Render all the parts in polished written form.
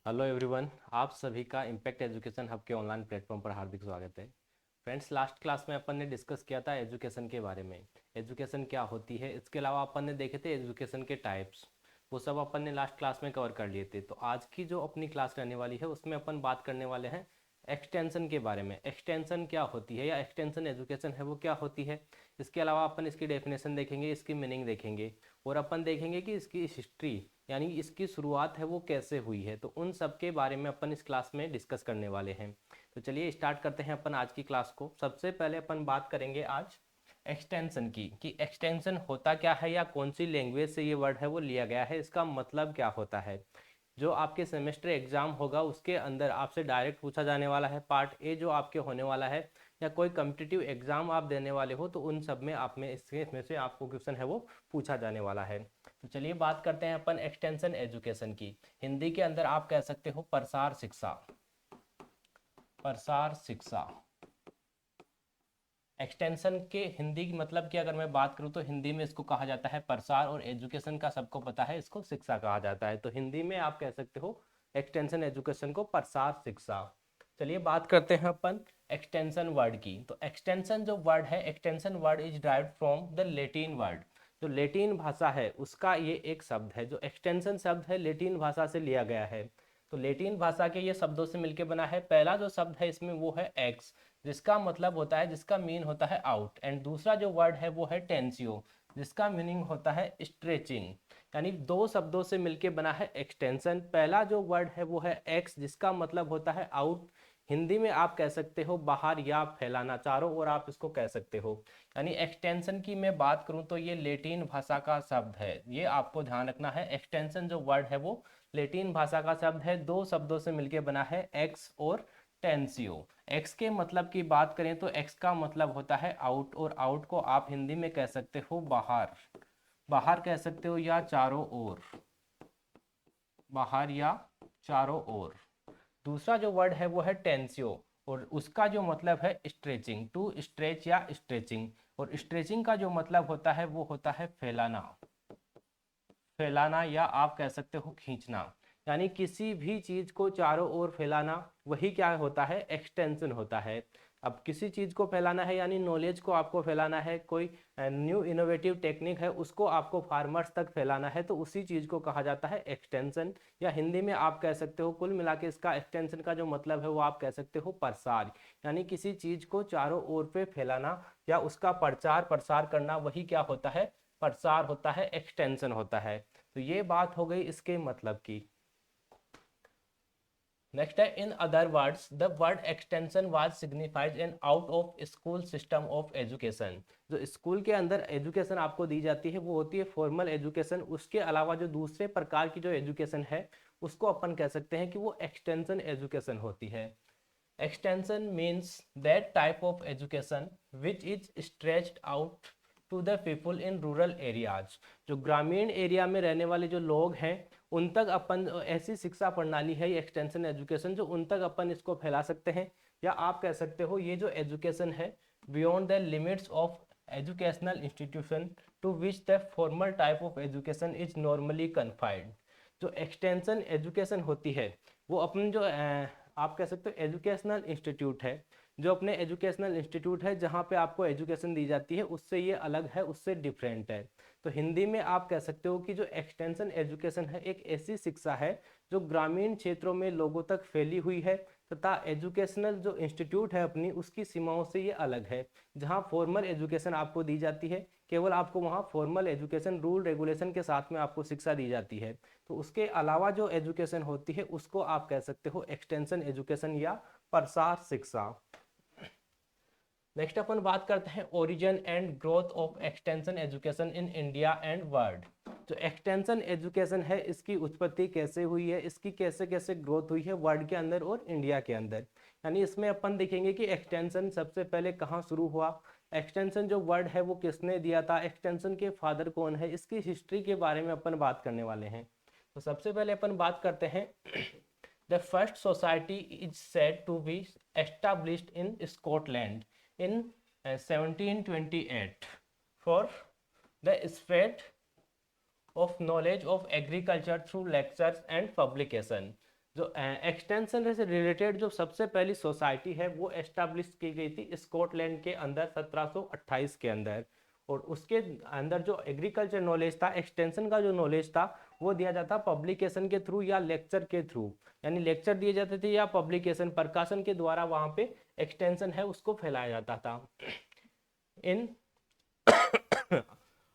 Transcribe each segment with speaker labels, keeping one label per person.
Speaker 1: Hello everyone, आप सभी का इम्पैक्ट एजुकेशन हब के ऑनलाइन प्लेटफॉर्म पर हार्दिक स्वागत है। फ्रेंड्स, लास्ट क्लास में अपन ने डिस्कस किया था एजुकेशन के बारे में। एजुकेशन क्या होती है, इसके अलावा अपन ने देखे थे एजुकेशन के टाइप्स। वो सब अपन ने लास्ट क्लास में कवर कर लिए थे। तो आज की जो अपनी क्लास रहने वाली है उसमें अपन बात करने वाले हैं एक्सटेंशन के बारे में। एक्सटेंशन क्या होती है या एक्सटेंशन एजुकेशन है वो क्या होती है। इसके अलावा अपन इसकी डेफिनेशन देखेंगे, इसकी मीनिंग देखेंगे और अपन देखेंगे कि इसकी हिस्ट्री यानी इसकी शुरुआत है वो कैसे हुई है। तो उन सब के बारे में अपन इस क्लास में डिस्कस करने वाले हैं। तो चलिए स्टार्ट करते हैं अपन आज की क्लास को। सबसे पहले अपन बात करेंगे आज एक्सटेंशन की, कि एक्सटेंशन होता क्या है या कौन सी लैंग्वेज से ये वर्ड है वो लिया गया है, इसका मतलब क्या होता है। जो आपके सेमेस्टर एग्जाम होगा उसके अंदर आपसे डायरेक्ट पूछा जाने वाला है। पार्ट ए जो आपके होने वाला है या कोई कम्पिटिटिव एग्जाम आप देने वाले हो तो उन सब में आप में इसमें से आपको क्वेश्चन है वो पूछा जाने वाला है। तो चलिए बात करते हैं अपन एक्सटेंशन एजुकेशन की। हिंदी के अंदर आप कह सकते हो प्रसार शिक्षा। प्रसार शिक्षा एक्सटेंशन के हिंदी की मतलब की अगर मैं बात करूं तो हिंदी में इसको कहा जाता है प्रसार, और एजुकेशन का सबको पता है इसको शिक्षा कहा जाता है। तो हिंदी में आप कह सकते हो एक्सटेंशन एजुकेशन को प्रसार शिक्षा। चलिए बात करते हैं अपन एक्सटेंशन वर्ड की। तो एक्सटेंशन जो वर्ड है, extension word is derived from the Latin word. जो लेटिन भाषा है उसका ये एक शब्द है। जो एक्सटेंशन शब्द है लेटिन भाषा से लिया गया है। तो लेटिन भाषा के ये शब्दों से मिलकर बना है। पहला जो शब्द है इसमें वो है एक्स, जिसका मतलब होता है, जिसका मीन होता है आउट। एंड दूसरा जो वर्ड है वो है टेंसियो, जिसका मीनिंग होता है स्ट्रेचिंग। यानी दो शब्दों से मिलके बना है एक्सटेंशन। पहला जो वर्ड है वो है एक्स, जिसका मतलब होता है आउट। हिंदी में आप कह सकते हो बाहर या फैलाना, चारों ओर आप इसको कह सकते हो। यानी एक्सटेंशन की मैं बात करूं तो ये लेटिन भाषा का शब्द है, ये आपको ध्यान रखना है। एक्सटेंशन जो वर्ड है वो लेटिन भाषा का शब्द है, दो शब्दों से मिलके बना है एक्स और टेंसियो। एक्स के मतलब की बात करें तो एक्स का मतलब होता है आउट, और आउट को आप हिंदी में कह सकते हो बाहर। बाहर कह सकते हो या चारों ओर, बाहर या चारों ओर। दूसरा जो वर्ड है वो है टेंसियो, और उसका जो मतलब है स्ट्रेचिंग, टू स्ट्रेच या स्ट्रेचिंग। और स्ट्रेचिंग का जो मतलब होता है वो होता है फैलाना। फैलाना या आप कह सकते हो खींचना। यानी किसी भी चीज को चारों ओर फैलाना, वही क्या होता है, एक्सटेंशन होता है। अब किसी चीज को फैलाना है यानी नॉलेज को आपको फैलाना है, कोई न्यू इनोवेटिव टेक्निक है उसको आपको फार्मर्स तक फैलाना है, तो उसी चीज को कहा जाता है एक्सटेंशन। या हिंदी में आप कह सकते हो, कुल मिला के इसका एक्सटेंशन का जो मतलब है वो आप कह सकते हो प्रसार। यानी किसी चीज को चारों ओर पे फैलाना या उसका प्रचार प्रसार करना, वही क्या होता है, प्रसार होता है, एक्सटेंशन होता है। तो ये बात हो गई इसके मतलब की। नेक्स्ट है in other words the word extension was signified in out of school system of education. जो स्कूल के अंदर एजुकेशन आपको दी जाती है वो होती है फॉर्मल एजुकेशन। उसके अलावा जो दूसरे प्रकार की जो एजुकेशन है उसको अपन कह सकते हैं कि वो एक्सटेंशन एजुकेशन होती है। Extension means that type of education which is stretched out to the people in rural areas. जो ग्रामीण एरिया में रहने वाले जो लोग हैं उन तक अपन ऐसी शिक्षा प्रणाली है ये एक्सटेंशन एजुकेशन, जो उन तक अपन इसको फैला सकते हैं। या आप कह सकते हो ये जो एजुकेशन है beyond the limits of educational institution to which the formal type of education is normally confined. जो एक्सटेंशन एजुकेशन होती है वो अपन जो आप कह सकते हो एजुकेशनल इंस्टीट्यूट है, जो अपने एजुकेशनल इंस्टीट्यूट है जहाँ पे आपको एजुकेशन दी जाती है उससे ये अलग है, उससे डिफरेंट है। तो हिंदी में आप कह सकते हो कि जो एक्सटेंशन एजुकेशन है एक ऐसी शिक्षा है जो ग्रामीण क्षेत्रों में लोगों तक फैली हुई है, तथा एजुकेशनल जो इंस्टीट्यूट है अपनी उसकी सीमाओं से ये अलग है। जहाँ फॉर्मल एजुकेशन आपको दी जाती है, केवल आपको वहाँ फॉर्मल एजुकेशन रूल रेगुलेशन के साथ में आपको शिक्षा दी जाती है। तो उसके अलावा जो एजुकेशन होती है उसको आप कह सकते हो एक्सटेंशन एजुकेशन या प्रसार शिक्षा। नेक्स्ट अपन बात करते हैं origin and growth of extension education in India and world. जो एक्सटेंशन एजुकेशन है इसकी उत्पत्ति कैसे हुई है, इसकी कैसे कैसे ग्रोथ हुई है वर्ल्ड के अंदर और इंडिया के अंदर। यानी इसमें अपन देखेंगे कि एक्सटेंशन सबसे पहले कहाँ शुरू हुआ, एक्सटेंशन जो वर्ड है वो किसने दिया था, एक्सटेंशन के फादर कौन है, इसकी हिस्ट्री के बारे में अपन बात करने वाले हैं। तो सबसे पहले अपन बात करते हैं the first society is said to be established in Scotland in 1728 for the spread of knowledge of agriculture through lectures and publication। जो एक्सटेंशन से रिलेटेड जो सबसे पहली सोसाइटी है वो एस्टाब्लिश की गई थी स्कॉटलैंड के अंदर 1728 के अंदर। और उसके अंदर जो एग्रीकल्चर नॉलेज था, एक्सटेंशन का जो नॉलेज था, वो दिया जाता पब्लिकेशन के थ्रू या लेक्चर के थ्रू, यानी लेक्चर दिए जाते थे या पब्लिकेशन प्रकाशन के द्वारा वहाँ पे एक्सटेंशन है उसको फैलाया जाता था। इन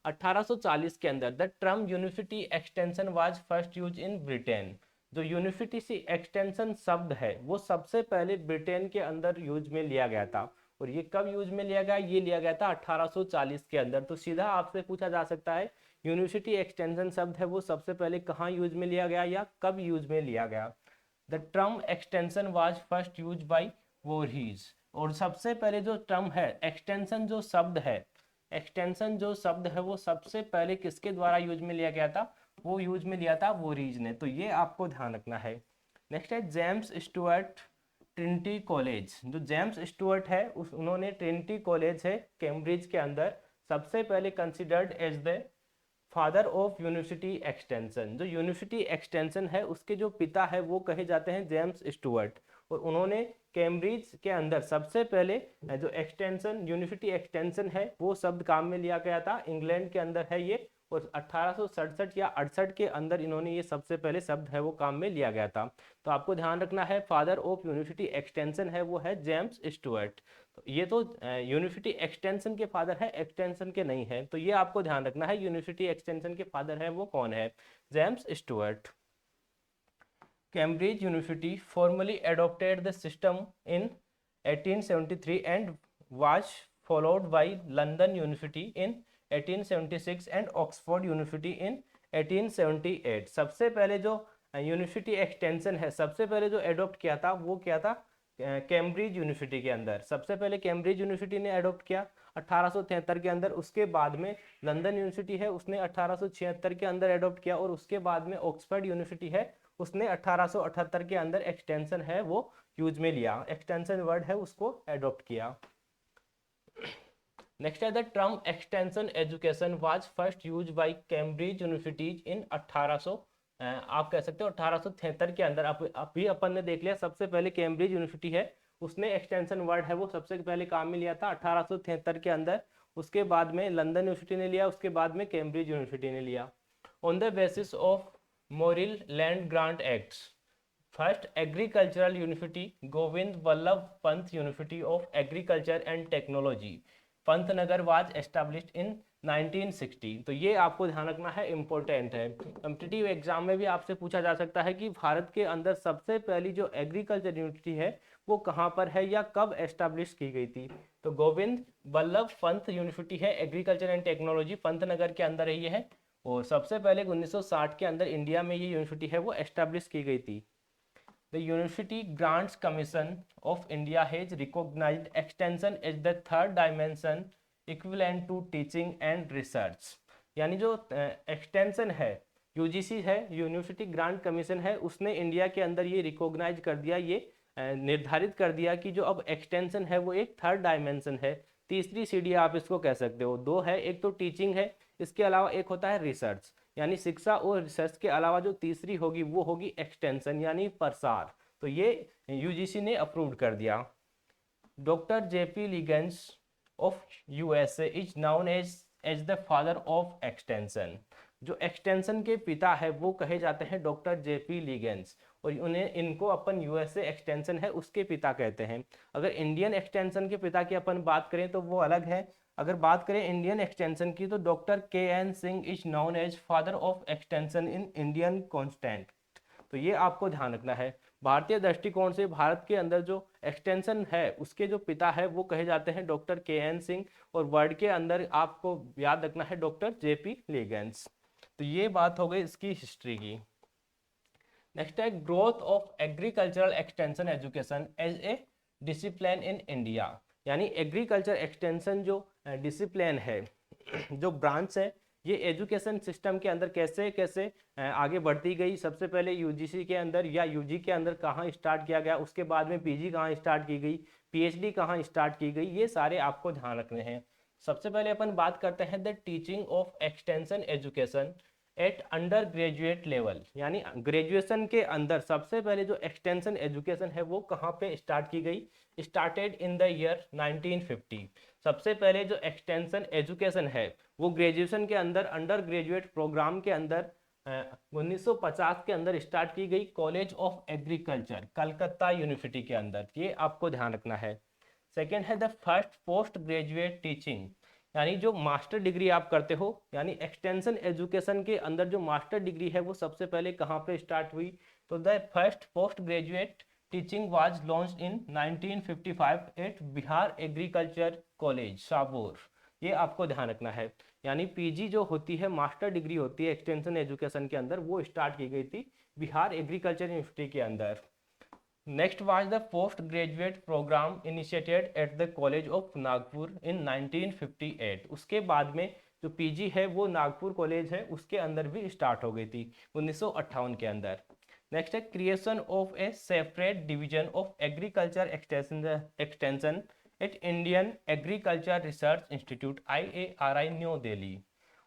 Speaker 1: 1840 के अंदर the term university extension was first use in Britain. जो यूनिवर्सिटी सी एक्सटेंशन शब्द है वो सबसे पहले ब्रिटेन के अंदर यूज में लिया गया था। और ये कब यूज में लिया गया? ये लिया गया था 1840 के अंदर। तो सीधा आपसे पूछा जा सकता है यूनिवर्सिटी एक्सटेंशन शब्द है वो सबसे पहले कहाँ यूज में लिया गया या कब यूज में लिया गया? The term extension was first use by Voorhees. और सबसे पहले जो टर्म है एक्सटेंशन जो शब्द है, एक्सटेंशन जो शब्द है वो सबसे पहले किसके द्वारा यूज में लिया गया था? वो यूज में लिया था वोरहीज ने। तो ये आपको ध्यान रखना है। नेक्स्ट है जेम्स स्टुअर्ट ट्रिनिटी कॉलेज। जो जेम्स स्टुअर्ट है उन्होंने ट्रिनिटी कॉलेज है कैम्ब्रिज के अंदर सबसे पहले considered as the father of university extension. जो यूनिवर्सिटी एक्सटेंशन है उसके जो पिता है वो कहे जाते हैं जेम्स स्टुअर्ट। और उन्होंने कैम्ब्रिज के अंदर सबसे पहले जो एक्सटेंशन यूनिवर्सिटी एक्सटेंशन है वो शब्द काम में लिया गया था। इंग्लैंड के अंदर है ये। और 1867 या 68 के अंदर इन्होंने ये सबसे पहले शब्द है वो काम में लिया गया था। तो आपको ध्यान रखना है फादर ऑफ यूनिवर्सिटी एक्सटेंशन है वो है जेम्स स्टुअर्ट। तो ये तो यूनिवर्सिटी एक्सटेंशन के फादर है, एक्सटेंशन के नहीं है। तो ये आपको ध्यान रखना है यूनिवर्सिटी एक्सटेंशन के फादर है वो कौन है? James Stuart. Cambridge University formally adopted the system in 1873 and was followed by London University in 1876 and Oxford University in 1878। सबसे पहले जो यूनिवर्सिटी एक्सटेंशन है सबसे पहले जो एडॉप्ट किया था वो क्या था? कैम्ब्रिज यूनिवर्सिटी के अंदर। सबसे पहले कैम्ब्रिज यूनिवर्सिटी ने अडॉप्ट किया 1873 के अंदर। उसके बाद में लंदन यूनिवर्सिटी है उसने 1876 के अंदर अडॉप्ट किया। और उसके बाद में ऑक्सफोर्ड यूनिवर्सिटी है उसने 1878 के अंदर एक्सटेंशन है वो यूज में लिया, एक्सटेंशन वर्ड है उसको अडॉप्ट किया। नेक्स्ट है the term extension education was first use by Cambridge University in 1800 आप कह सकते हो 1873 के अंदर। अभी अपन ने देख लिया सबसे पहले कैम्ब्रिज यूनिवर्सिटी है उसने एक्सटेंशन वर्ड है वो सबसे पहले काम में लिया था 1873 के अंदर। उसके बाद में लंदन यूनिवर्सिटी ने लिया, उसके बाद में कैम्ब्रिज यूनिवर्सिटी ने लिया। On the basis of Morrill land grant acts first agricultural university Govind Ballabh Pant University of Agriculture and Technology Pantnagar was established in 1960। तो ये आपको ध्यान रखना है, इंपॉर्टेंट है। कॉम्पिटिटिव एग्जाम में भी आपसे पूछा जा सकता है कि भारत के अंदर सबसे पहली जो एग्रीकल्चर यूनिवर्सिटी है वो कहाँ पर है या कब एस्टैब्लिश की गई थी? तो गोविंद वल्लभ पंत यूनिवर्सिटी है एग्रीकल्चर एंड टेक्नोलॉजी पंतनगर के अंदर ही है। और सबसे पहले 1960 के अंदर इंडिया में ये यूनिवर्सिटी है वो एस्टैब्लिश की गई थी। The University Grants Commission of India has recognized extension as the third dimension equivalent to teaching and research। यानी जो एक्सटेंशन है यूजीसी है यूनिवर्सिटी ग्रांट कमीशन है उसने इंडिया के अंदर ये रिकॉग्नाइज कर दिया, ये निर्धारित कर दिया कि जो अब एक्सटेंशन है वो एक थर्ड डायमेंशन है, तीसरी सीढ़ी आप इसको कह सकते हो। दो है, एक तो टीचिंग है, इसके अलावा एक होता है रिसर्च, यानी शिक्षा और रिसर्च के अलावा जो तीसरी होगी वो होगी एक्सटेंशन यानी प्रसार। तो ये यूजीसी ने अप्रूव कर दिया। Doctor JP Leagans of USA is known as the father of extension. जो एक्सटेंशन के पिता है वो कहे जाते हैं डॉक्टर जेपी लिगेंस। और उन्हें इनको अपन यूएसए एक्सटेंशन है उसके पिता कहते हैं। अगर इंडियन एक्सटेंशन के पिता की अपन बात करें तो वो अलग है। अगर बात करें इंडियन एक्सटेंशन की तो doctor KN. Singh is known as father of extension in Indian constant. तो ये आपको ध्यान रखना है। भारतीय दृष्टिकोण से भारत के अंदर जो एक्सटेंशन है उसके जो पिता है वो कहे जाते हैं डॉक्टर के.एन. सिंह। और वर्ड के अंदर आपको याद रखना है डॉक्टर जेपी लिगेंस। तो ये बात हो गई इसकी हिस्ट्री की। नेक्स्ट है growth of agricultural extension education as a discipline in India. यानी एग्रीकल्चर एक्सटेंशन जो डिसिप्लिन है जो ब्रांच है ये एजुकेशन सिस्टम के अंदर कैसे कैसे आगे बढ़ती गई। सबसे पहले यूजीसी के अंदर या यूजी के अंदर कहाँ स्टार्ट किया गया, उसके बाद में पीजी कहाँ स्टार्ट की गई, पीएचडी कहाँ स्टार्ट की गई, ये सारे आपको ध्यान रखने हैं। सबसे पहले अपन बात करते हैं the teaching of extension education at under graduate level, यानी ग्रेजुएशन के अंदर सबसे पहले जो एक्सटेंशन एजुकेशन है वो कहाँ पे स्टार्ट की गई, स्टार्टेड इन द ईयर 1950। सबसे पहले जो एक्सटेंशन एजुकेशन है वो ग्रेजुएशन के अंदर अंडर ग्रेजुएट प्रोग्राम के अंदर 1950 के अंदर स्टार्ट की गई college of agriculture Calcutta university के अंदर, ये आपको ध्यान रखना है। सेकेंड है the first post graduate teaching, यानी जो मास्टर डिग्री आप करते हो, यानी एक्सटेंशन एजुकेशन के अंदर जो मास्टर डिग्री है वो सबसे पहले कहाँ पे स्टार्ट हुई, तो the first post graduate teaching was launched in 1955 at Bihar agriculture college Sabour, ये आपको ध्यान रखना है। यानी पीजी जो होती है, मास्टर डिग्री होती है एक्सटेंशन एजुकेशन के अंदर, वो स्टार्ट की गई थी बिहार एग्रीकल्चर यूनिवर्सिटी के अंदर। Next was the post graduate program initiated at the college of Nagpur in 1958। उसके बाद में जो पीजी है वो नागपुर कॉलेज है उसके अंदर भी स्टार्ट हो गई थी 1958 के अंदर। नेक्स्ट है creation of A separate division of agriculture extension at Indian agriculture research institute IARI new Delhi.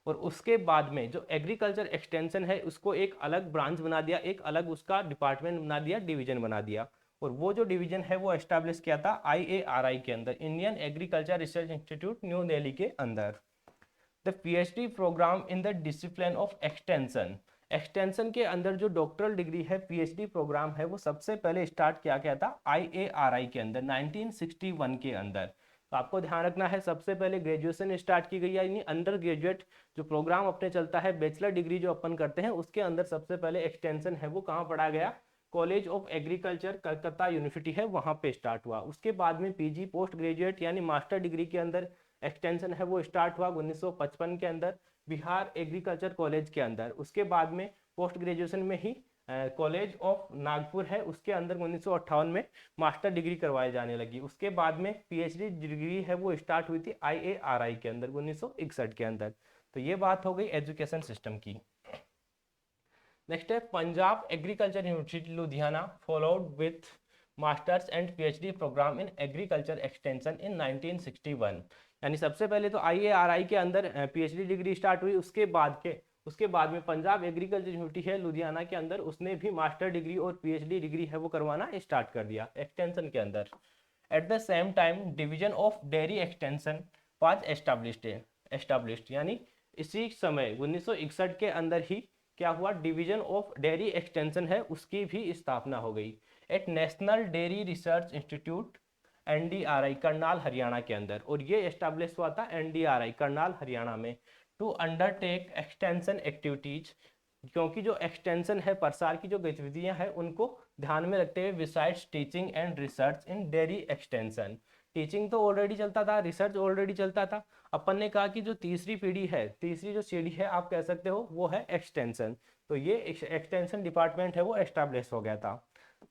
Speaker 1: और उसके बाद में जो एग्रीकल्चर एक्सटेंशन है उसको एक अलग ब्रांच बना दिया, एक अलग उसका डिपार्टमेंट बना दिया, डिवीजन बना दिया। और वो जो डिवीजन है वो एस्टैब्लिश किया था IARI के अंदर, Indian agriculture research institute new Delhi के अंदर। The PhD programme in the discipline of extension, extension के अंदर जो डॉक्टरल डिग्री है, PhD प्रोग्राम है, वो सबसे पहले स्टार्ट किया गया था IARI के अंदर 1961 के अंदर। तो आपको ध्यान रखना है सबसे पहले ग्रेजुएशन स्टार्ट की गई, यानी अंडर ग्रेजुएट जो प्रोग्राम अपने चलता है, बैचलर डिग्री जो अपन करते हैं उसके अंदर सबसे पहले एक्सटेंशन है वो कहाँ पढ़ा गया, college of agriculture Calcutta university है वहाँ पे स्टार्ट हुआ। उसके बाद में पीजी पोस्ट ग्रेजुएट यानी मास्टर डिग्री के अंदर एक्सटेंशन है वो स्टार्ट हुआ 1955 के अंदर बिहार एग्रीकल्चर कॉलेज के अंदर। उसके बाद में पोस्ट ग्रेजुएशन में ही कॉलेज ऑफ नागपुर है उसके अंदर 1958 में मास्टर डिग्री करवाई जाने लगी। उसके बाद में PhD डिग्री है वो स्टार्ट हुई थी IARI के अंदर 1961 के अंदर। तो ये बात हो गई एजुकेशन सिस्टम की। नेक्स्ट है Punjab agriculture university Ludhiana followed with masters and PhD programme in agriculture extension in 1961। यानी सबसे पहले तो IARI के अंदर PhD डिग्री स्टार्ट हुई, उसके बाद में पंजाब एग्रीकल्चर यूनिवर्सिटी है लुधियाना के अंदर उसने भी मास्टर डिग्री और PhD डिग्री है वो करवाना स्टार्ट कर दिया एक्सटेंशन के अंदर। At the same time division of dairy extension was established, यानी इसी समय 1961 के अंदर ही क्या हुआ, डिवीजन ऑफ डेयरी एक्सटेंशन है उसकी भी स्थापना हो गई at national dairy research institute NDRI Karnal Haryana के अंदर। और ये एस्टैब्लिश हुआ था NDRI करनाल हरियाणा में टू अंडरटेक एक्सटेंशन एक्टिविटीज, क्योंकि जो एक्सटेंशन है प्रसार की जो गतिविधियां हैं उनको ध्यान में रखते हुए besides teaching and research in dairy extension. Teaching तो ऑलरेडी चलता था, रिसर्च ऑलरेडी चलता था, अपन ने कहा कि जो तीसरी पीढ़ी है, तीसरी जो सीढ़ी है आप कह सकते हो वो है एक्सटेंशन। तो ये एक्सटेंशन डिपार्टमेंट है वो एस्टैब्लिश हो गया था।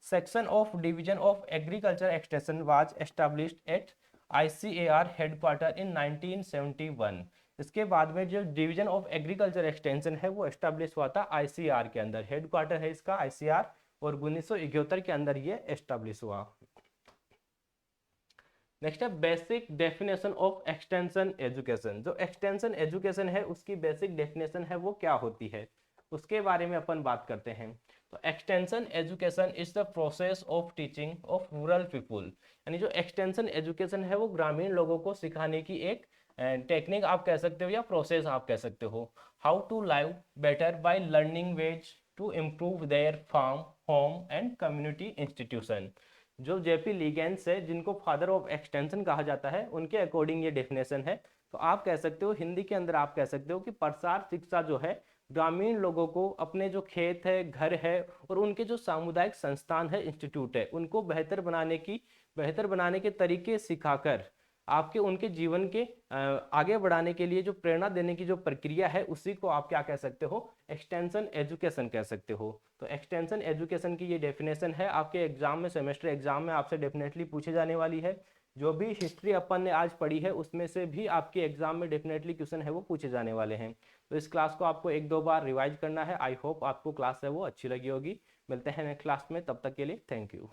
Speaker 1: Section of division of agriculture extension was established eight ICAR headquarter in 1971। इसके बाद में जो डिवीजन ऑफ एग्रीकल्चर एक्सटेंशन है वो एस्टैब्लिश हुआ था ICAR के अंदर, हेडक्वार्टर है इसका ICAR, और 1971 के अंदर ये एस्टैब्लिश हुआ। नेक्स्ट है basic definition of extension education. जो एक्सटेंशन एजुकेशन है उसकी बेसिक डेफिनेशन है वो क्या होती है उसके बारे में अपन बात करते हैं। तो extension education is the process of teaching of rural people, यानी जो एक्सटेंशन एजुकेशन है वो ग्रामीण लोगों को सिखाने की एक टेक्निक आप कह सकते हो या प्रोसेस आप कह सकते हो। How to live better by learning ways to improve their farm home and community institution. जो JP लिगेंस है जिनको फादर ऑफ एक्सटेंशन कहा जाता है उनके अकॉर्डिंग ये डेफिनेशन है। तो आप कह सकते हो हिंदी के अंदर आप कह सकते हो कि प्रसार शिक्षा जो है ग्रामीण लोगों को अपने जो खेत है, घर है और उनके जो सामुदायिक संस्थान है, इंस्टीट्यूट है, उनको बेहतर बनाने के तरीके सिखाकर आपके उनके जीवन के आगे बढ़ाने के लिए जो प्रेरणा देने की जो प्रक्रिया है उसी को आप क्या कह सकते हो, एक्सटेंशन एजुकेशन कह सकते हो। तो एक्सटेंशन एजुकेशन की ये डेफिनेशन है, आपके एग्जाम में, सेमेस्टर एग्जाम में आपसे डेफिनेटली पूछे जाने वाली है। जो भी हिस्ट्री अपन ने आज पढ़ी है उसमें से भी आपके एग्जाम में डेफिनेटली क्वेश्चन है वो पूछे जाने वाले हैं। तो इस क्लास को आपको 1-2 बार रिवाइज करना है। आई होप आपको क्लास है वो अच्छी लगी होगी। मिलते हैं नेक्स्ट क्लास में, तब तक के लिए थैंक यू।